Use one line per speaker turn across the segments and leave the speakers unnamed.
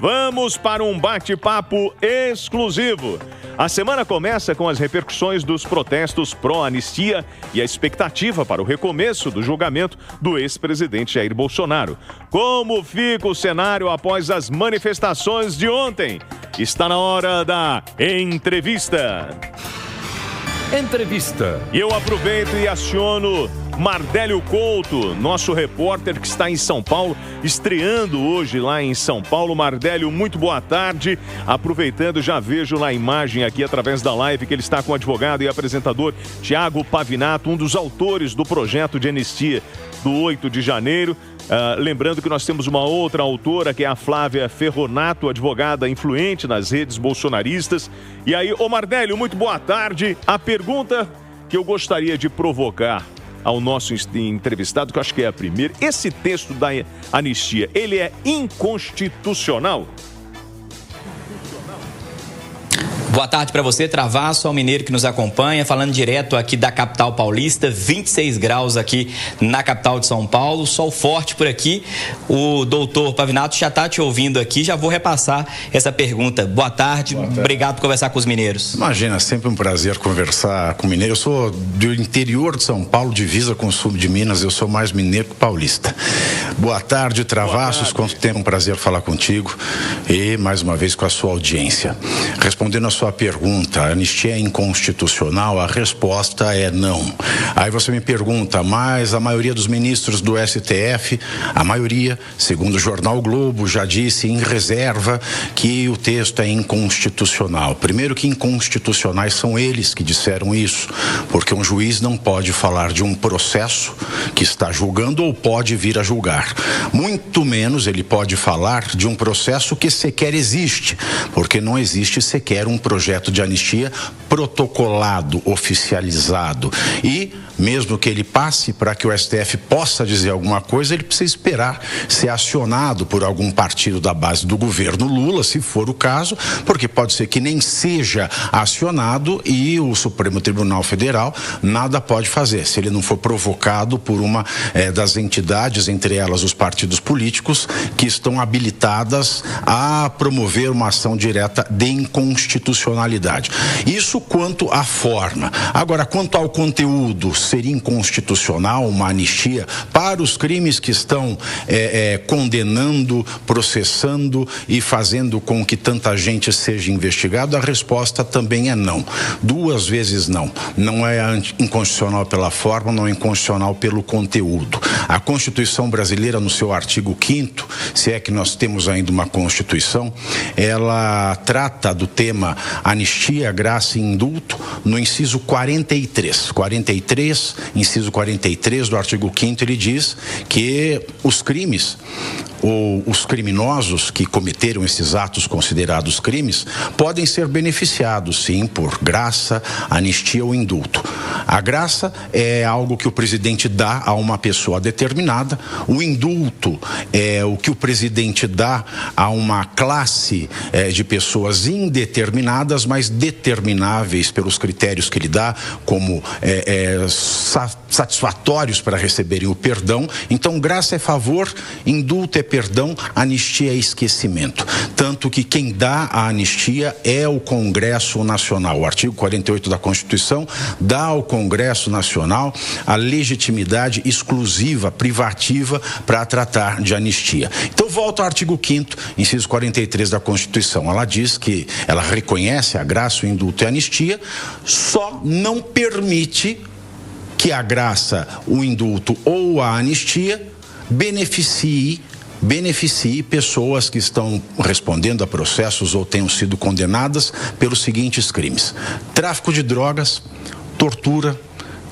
Vamos para um bate-papo exclusivo. A semana começa com as repercussões dos protestos pró-anistia e a expectativa para o recomeço do julgamento do ex-presidente Jair Bolsonaro. Como fica o cenário após as manifestações de ontem? Está na hora da entrevista. E eu aproveito e aciono Mardélio Couto, nosso repórter que está em São Paulo, estreando hoje lá em São Paulo. Mardélio, muito boa tarde. Aproveitando, já vejo na imagem aqui através da live que ele está com o advogado e apresentador Tiago Pavinato, um dos autores do projeto de anistia do 8 de janeiro. Lembrando que nós temos uma outra autora, que é a Flávia Ferronato, advogada influente nas redes bolsonaristas. E aí, ô Mardélio, muito boa tarde. A pergunta que eu gostaria de provocar ao nosso entrevistado, que eu acho que é a primeira: esse texto da anistia, ele é inconstitucional?
Boa tarde para você, Travasso, ao mineiro que nos acompanha, falando direto aqui da capital paulista, 26 graus aqui na capital de São Paulo, sol forte por aqui. O doutor Pavinato já está te ouvindo aqui, já vou repassar essa pergunta. Boa tarde, obrigado por conversar com os mineiros.
Imagina, sempre um prazer conversar com mineiro. Eu sou do interior de São Paulo, divisa com o sul de Minas, eu sou mais mineiro que paulista. Boa tarde, Travassos, quanto tempo, um prazer falar contigo e mais uma vez com a sua audiência. Respondendo a sua pergunta, a anistia é inconstitucional? A resposta é não. Aí você me pergunta, mas a maioria dos ministros do STF, a maioria, segundo o jornal Globo, já disse em reserva que o texto é inconstitucional. Primeiro que inconstitucionais são eles que disseram isso, porque um juiz não pode falar de um processo que está julgando ou pode vir a julgar. Muito menos ele pode falar de um processo que sequer existe, porque não existe sequer um projeto de anistia protocolado, oficializado. E mesmo que ele passe para que o STF possa dizer alguma coisa, ele precisa esperar ser acionado por algum partido da base do governo Lula, se for o caso, porque pode ser que nem seja acionado e o Supremo Tribunal Federal nada pode fazer, se ele não for provocado por uma das entidades, entre elas os partidos políticos, que estão habilitadas a promover uma ação direta de inconstitucionalidade. Isso quanto à forma. Agora, quanto ao conteúdo, seria inconstitucional uma anistia para os crimes que estão condenando, processando e fazendo com que tanta gente seja investigado? A resposta também é não. Duas vezes não. Não é inconstitucional pela forma, não é inconstitucional pelo conteúdo. A Constituição brasileira, no seu artigo 5º, se é que nós temos ainda uma Constituição, ela trata do tema anistia, graça e indulto no inciso 43. Inciso 43 do artigo 5º, ele diz que os crimes ou os criminosos que cometeram esses atos considerados crimes podem ser beneficiados, sim, por graça, anistia ou indulto. A graça é algo que o presidente dá a uma pessoa determinada, o indulto é o que o presidente dá a uma classe de pessoas indeterminadas, mas determináveis pelos critérios que ele dá, como satisfatórios para receberem o perdão. Então, graça é favor, indulto é perdão, anistia é esquecimento. Tanto que quem dá a anistia é o Congresso Nacional. O artigo 48 da Constituição dá ao Congresso Nacional a legitimidade exclusiva, privativa, para tratar de anistia. Então, volto ao artigo 5º, inciso 43 da Constituição. Ela diz que ela reconhece a graça, o indulto e a anistia, só não permite que a graça, o indulto ou a anistia beneficie pessoas que estão respondendo a processos ou tenham sido condenadas pelos seguintes crimes: tráfico de drogas, tortura,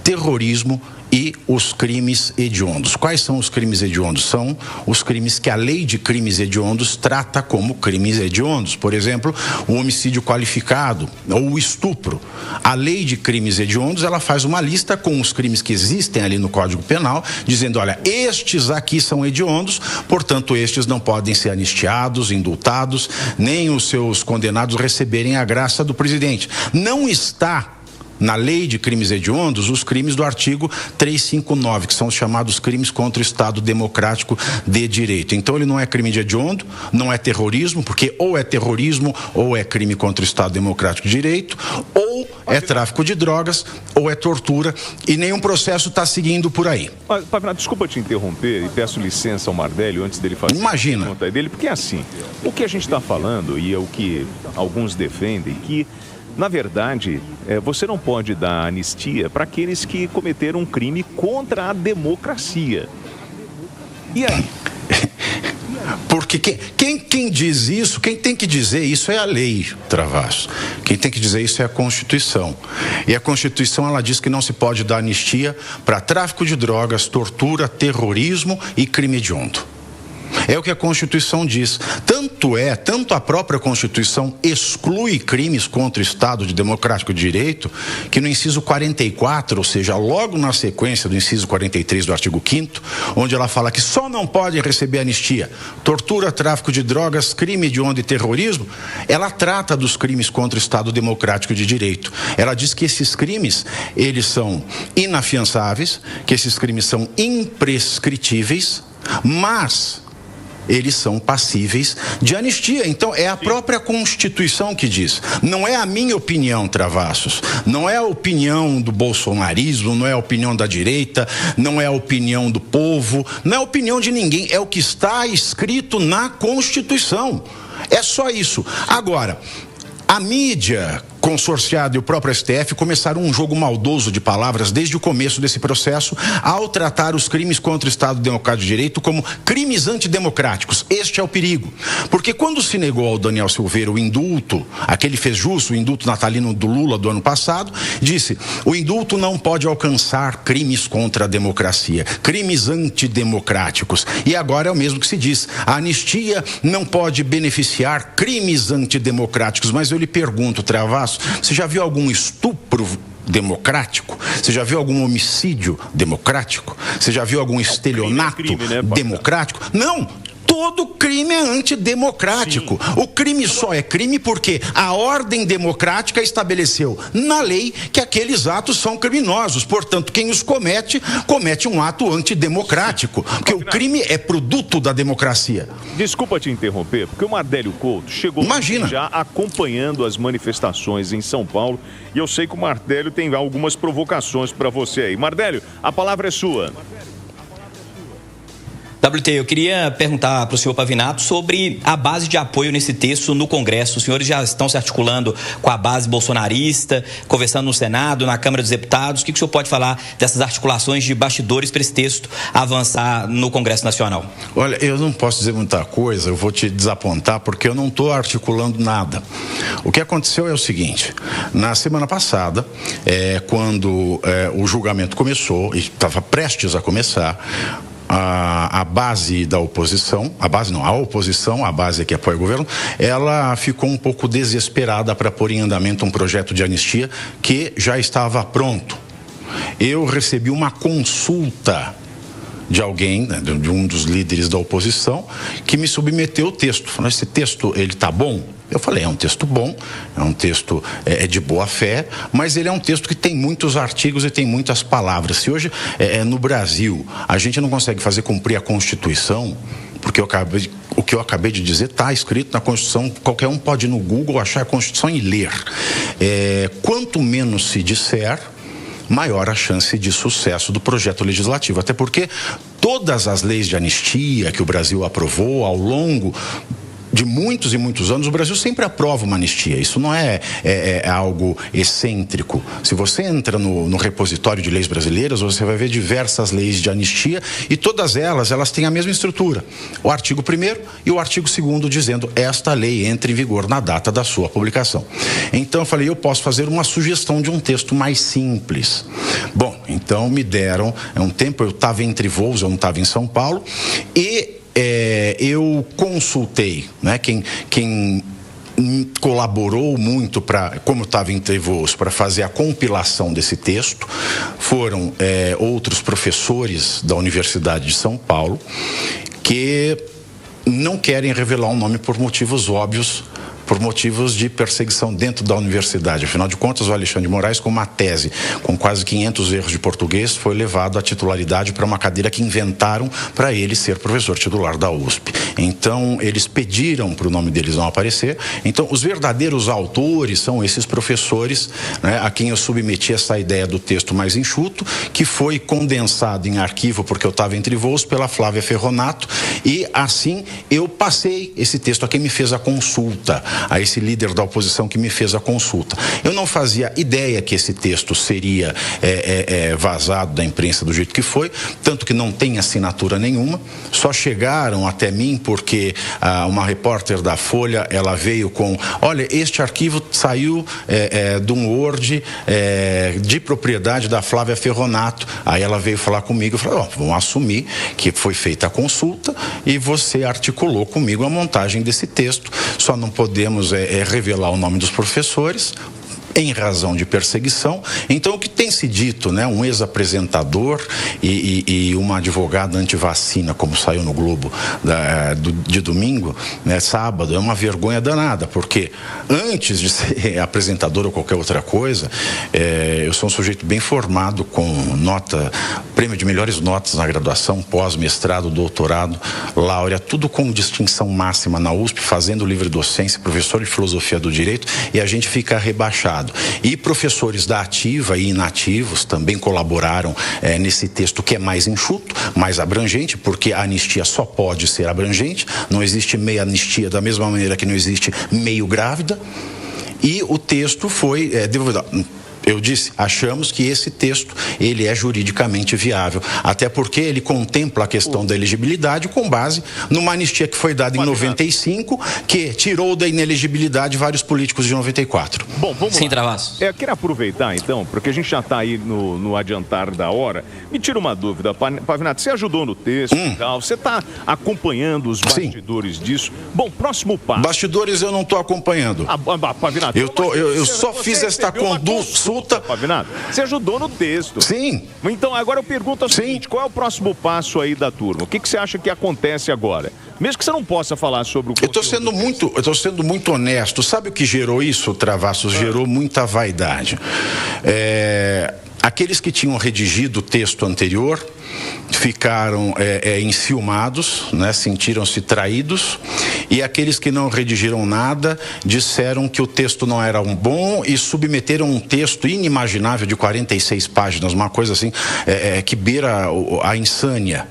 terrorismo e os crimes hediondos. Quais são os crimes hediondos? São os crimes que a lei de crimes hediondos trata como crimes hediondos. Por exemplo, o homicídio qualificado ou o estupro. A lei de crimes hediondos, ela faz uma lista com os crimes que existem ali no Código Penal, dizendo, olha, estes aqui são hediondos, portanto, estes não podem ser anistiados, indultados, nem os seus condenados receberem a graça do presidente. Não está na lei de crimes hediondos, os crimes do artigo 359, que são os chamados crimes contra o Estado Democrático de Direito. Então ele não é crime de hediondo, não é terrorismo, porque ou é terrorismo ou é crime contra o Estado Democrático de Direito, ou é tráfico de drogas, ou é tortura, e nenhum processo está seguindo por aí.
Pavinato, desculpa te interromper e peço licença ao Mardélio antes dele fazer a pergunta dele, porque assim, o que a gente está falando e é o que alguns defendem, que na verdade, você não pode dar anistia para aqueles que cometeram um crime contra a democracia. E aí?
Porque quem diz isso, quem tem que dizer isso é a lei, Travasso. Quem tem que dizer isso é a Constituição. E a Constituição, ela diz que não se pode dar anistia para tráfico de drogas, tortura, terrorismo e crime hediondo. É o que a Constituição diz. Tanto a própria Constituição exclui crimes contra o Estado Democrático de Direito, que no inciso 44, ou seja, logo na sequência do inciso 43 do artigo 5º, onde ela fala que só não pode receber anistia tortura, tráfico de drogas, crime hediondo e terrorismo, ela trata dos crimes contra o Estado Democrático de Direito. Ela diz que esses crimes, eles são inafiançáveis, que esses crimes são imprescritíveis, mas eles são passíveis de anistia. Então, é a própria Constituição que diz. Não é a minha opinião, Travassos. Não é a opinião do bolsonarismo, não é a opinião da direita, não é a opinião do povo, não é a opinião de ninguém. É o que está escrito na Constituição. É só isso. Agora, a mídia consorciado e o próprio STF começaram um jogo maldoso de palavras desde o começo desse processo, ao tratar os crimes contra o Estado Democrático de Direito como crimes antidemocráticos. Este é o perigo. Porque quando se negou ao Daniel Silveira o indulto, aquele fez jus, o indulto natalino do Lula do ano passado, disse: o indulto não pode alcançar crimes contra a democracia, crimes antidemocráticos. E agora é o mesmo que se diz: a anistia não pode beneficiar crimes antidemocráticos. Mas eu lhe pergunto, Travasso, você já viu algum estupro democrático? Você já viu algum homicídio democrático? Você já viu algum estelionato democrático? Não! Todo crime é antidemocrático. Sim. O crime só é crime porque a ordem democrática estabeleceu na lei que aqueles atos são criminosos. Portanto, quem os comete, comete um ato antidemocrático. Porque o crime é produto da democracia.
Desculpa te interromper, porque o Mardélio Couto chegou já acompanhando as manifestações em São Paulo. E eu sei que o Mardélio tem algumas provocações para você aí. Mardélio, a palavra é sua.
WT, eu queria perguntar para o senhor Pavinato sobre a base de apoio nesse texto no Congresso. Os senhores já estão se articulando com a base bolsonarista, conversando no Senado, na Câmara dos Deputados. O que o senhor pode falar dessas articulações de bastidores para esse texto avançar no Congresso Nacional?
Olha, eu não posso dizer muita coisa, eu vou te desapontar porque eu não estou articulando nada. O que aconteceu é o seguinte: na semana passada, quando o julgamento começou, e estava prestes a começar, a base da oposição, a oposição, a base que apoia o governo, ela ficou um pouco desesperada para pôr em andamento um projeto de anistia que já estava pronto. Eu recebi uma consulta de alguém, de um dos líderes da oposição, que me submeteu o texto. Falou: esse texto, ele tá bom? Eu falei: é um texto bom, é um texto de boa fé, mas ele é um texto que tem muitos artigos e tem muitas palavras. Se hoje, no Brasil, a gente não consegue fazer cumprir a Constituição, porque o que eu acabei de dizer está escrito na Constituição, qualquer um pode ir no Google achar a Constituição e ler. Quanto menos se disser, maior a chance de sucesso do projeto legislativo. Até porque todas as leis de anistia que o Brasil aprovou ao longo de muitos e muitos anos, o Brasil sempre aprova uma anistia. Isso não é algo excêntrico. Se você entra no repositório de leis brasileiras, você vai ver diversas leis de anistia e todas elas têm a mesma estrutura. O artigo 1º e o artigo 2º dizendo: esta lei entra em vigor na data da sua publicação. Então eu falei: eu posso fazer uma sugestão de um texto mais simples. Bom, então me deram um tempo, eu estava entre voos, eu não estava em São Paulo, e eu consultei, né, quem colaborou muito como estava entre voos, para fazer a compilação desse texto, foram outros professores da Universidade de São Paulo, que não querem revelar o nome por motivos óbvios por motivos de perseguição dentro da universidade. Afinal de contas, o Alexandre de Moraes, com uma tese com quase 500 erros de português, foi levado à titularidade para uma cadeira que inventaram para ele ser professor titular da USP. Então, eles pediram para o nome deles não aparecer. Então, os verdadeiros autores são esses professores, né, a quem eu submeti essa ideia do texto mais enxuto, que foi condensado em arquivo, porque eu estava entre voos, pela Flávia Ferronato, e assim eu passei esse texto a quem me fez a consulta, a esse líder da oposição que me fez a consulta. Eu não fazia ideia que esse texto seria vazado da imprensa do jeito que foi, tanto que não tem assinatura nenhuma, só chegaram até mim porque uma repórter da Folha, ela veio com, olha, este arquivo saiu de um Word de propriedade da Flávia Ferronato. Aí ela veio falar comigo e falou, vamos assumir que foi feita a consulta e você articulou comigo a montagem desse texto, só não podemos revelar o nome dos professores em razão de perseguição. Então, o que tem se dito, né, um ex-apresentador e uma advogada antivacina, como saiu no Globo de domingo, né, sábado, é uma vergonha danada, porque antes de ser apresentador ou qualquer outra coisa, eu sou um sujeito bem formado, com prêmio de melhores notas na graduação, pós-mestrado, doutorado, Láurea, tudo com distinção máxima na USP, fazendo livre docência, professor de filosofia do direito, e a gente fica rebaixado. E professores da ativa e inativos também colaboraram nesse texto, que é mais enxuto, mais abrangente, porque a anistia só pode ser abrangente, não existe meia anistia, da mesma maneira que não existe meio grávida. E o texto foi devolvido. Eu disse, achamos que esse texto, ele é juridicamente viável, até porque ele contempla a questão da elegibilidade com base numa anistia que foi dada em 95, que tirou da inelegibilidade vários políticos de 94.
Bom, vamos
Sim,
lá.
Travassos.
Eu quero aproveitar, então, porque a gente já está aí no adiantar da hora. Me tira uma dúvida, Pavinato, você ajudou no texto e tal, você está acompanhando os bastidores disso? Bom, próximo passo.
Bastidores eu não estou acompanhando.
Pavinato,
eu só fiz esta consulta.
Pavinato, você ajudou no texto.
Sim.
Então, agora eu pergunto o seguinte, qual é o próximo passo aí da turma? O que você acha que acontece agora? Mesmo que você não possa falar sobre o conteúdo.
Eu estou sendo muito honesto. Sabe o que gerou isso, Travassos? Gerou muita vaidade. Aqueles que tinham redigido o texto anterior ficaram enciumados, né, sentiram-se traídos, e aqueles que não redigiram nada disseram que o texto não era bom e submeteram um texto inimaginável de 46 páginas, uma coisa assim que beira a insânia.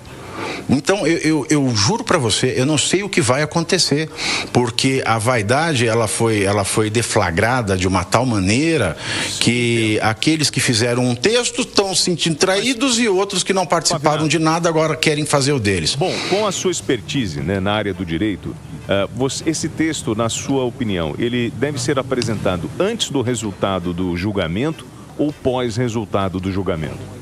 Então, eu juro para você, eu não sei o que vai acontecer, porque a vaidade ela foi deflagrada de uma tal maneira que aqueles que fizeram um texto estão se sentindo traídos e outros que não participaram de nada agora querem fazer o deles.
Bom, com a sua expertise, né, na área do direito, esse texto, na sua opinião, ele deve ser apresentado antes do resultado do julgamento ou pós-resultado do julgamento?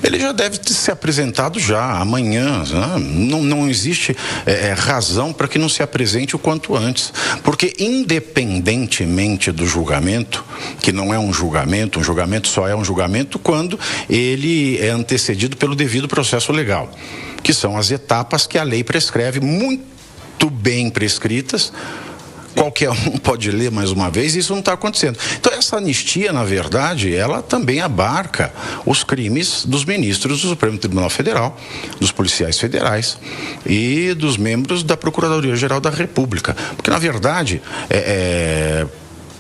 Ele já deve ser apresentado já, amanhã. Né? Não existe razão para que não se apresente o quanto antes. Porque, independentemente do julgamento, que não é um julgamento só é um julgamento quando ele é antecedido pelo devido processo legal, que são as etapas que a lei prescreve, muito bem prescritas. Qualquer um pode ler mais uma vez, e isso não está acontecendo. Então, essa anistia, na verdade, ela também abarca os crimes dos ministros do Supremo Tribunal Federal, dos policiais federais e dos membros da Procuradoria-Geral da República. Porque, na verdade,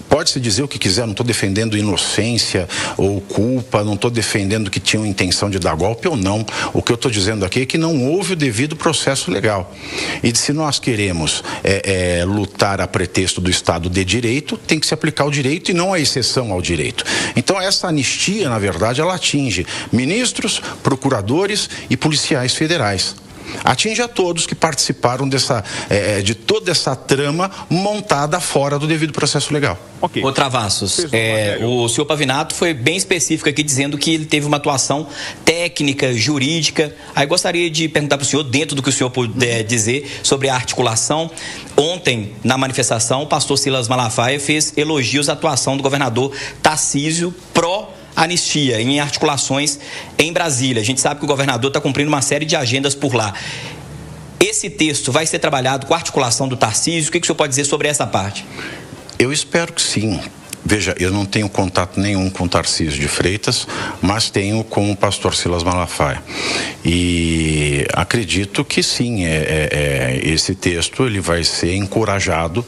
pode-se dizer o que quiser, não estou defendendo inocência ou culpa, não estou defendendo que tinham intenção de dar golpe ou não. O que eu estou dizendo aqui é que não houve o devido processo legal. E se nós queremos lutar a pretexto do Estado de Direito, tem que se aplicar o direito e não a exceção ao direito. Então, essa anistia, na verdade, ela atinge ministros, procuradores e policiais federais. Atinge a todos que participaram de toda essa trama montada fora do devido processo legal.
Okay. Ô Travassos, o senhor Pavinato foi bem específico aqui, dizendo que ele teve uma atuação técnica, jurídica. Aí gostaria de perguntar para o senhor, dentro do que o senhor puder dizer sobre a articulação. Ontem, na manifestação, o pastor Silas Malafaia fez elogios à atuação do governador Tarcísio pró-anistia, em articulações em Brasília. A gente sabe que o governador está cumprindo uma série de agendas por lá. Esse texto vai ser trabalhado com a articulação do Tarcísio? O que o senhor pode dizer sobre essa parte?
Eu espero que sim. Veja, eu não tenho contato nenhum com o Tarcísio de Freitas, mas tenho com o pastor Silas Malafaia. E acredito que sim, esse texto ele vai ser encorajado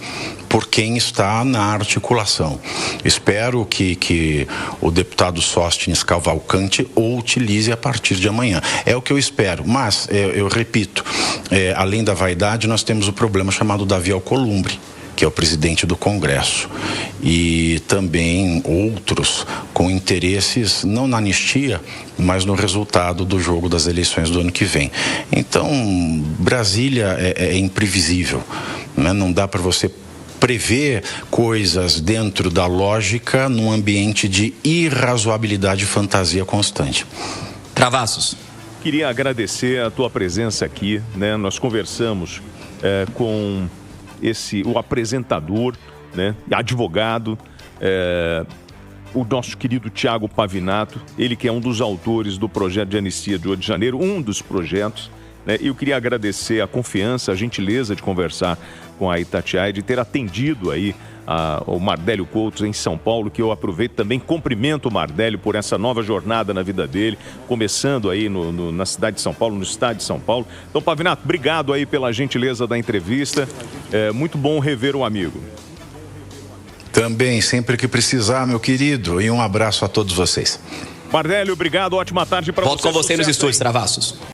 por quem está na articulação. Espero que o deputado Sóstenes Cavalcante o utilize a partir de amanhã. É o que eu espero, mas eu repito, além da vaidade, nós temos o problema chamado Davi Alcolumbre, que é o presidente do Congresso, e também outros com interesses não na anistia, mas no resultado do jogo das eleições do ano que vem. Então, Brasília é imprevisível, né? Não dá para você prever coisas dentro da lógica num ambiente de irrazoabilidade e fantasia constante.
Travassos.
Queria agradecer a tua presença aqui, né? Nós conversamos com o apresentador, né, advogado, o nosso querido Tiago Pavinato, ele que é um dos autores do projeto de anistia do Rio de Janeiro, um dos projetos, né? Eu queria agradecer a confiança, a gentileza de conversar com a Itatiaia, de ter atendido aí o Mardélio Couto em São Paulo, que eu aproveito também, cumprimento o Mardélio por essa nova jornada na vida dele, começando aí na cidade de São Paulo, no estado de São Paulo. Então, Pavinato, obrigado aí pela gentileza da entrevista, muito bom rever o amigo.
Também, sempre que precisar, meu querido, e um abraço a todos vocês.
Mardélio, obrigado, ótima tarde para você.
Volto com você nos estúdios, Travassos.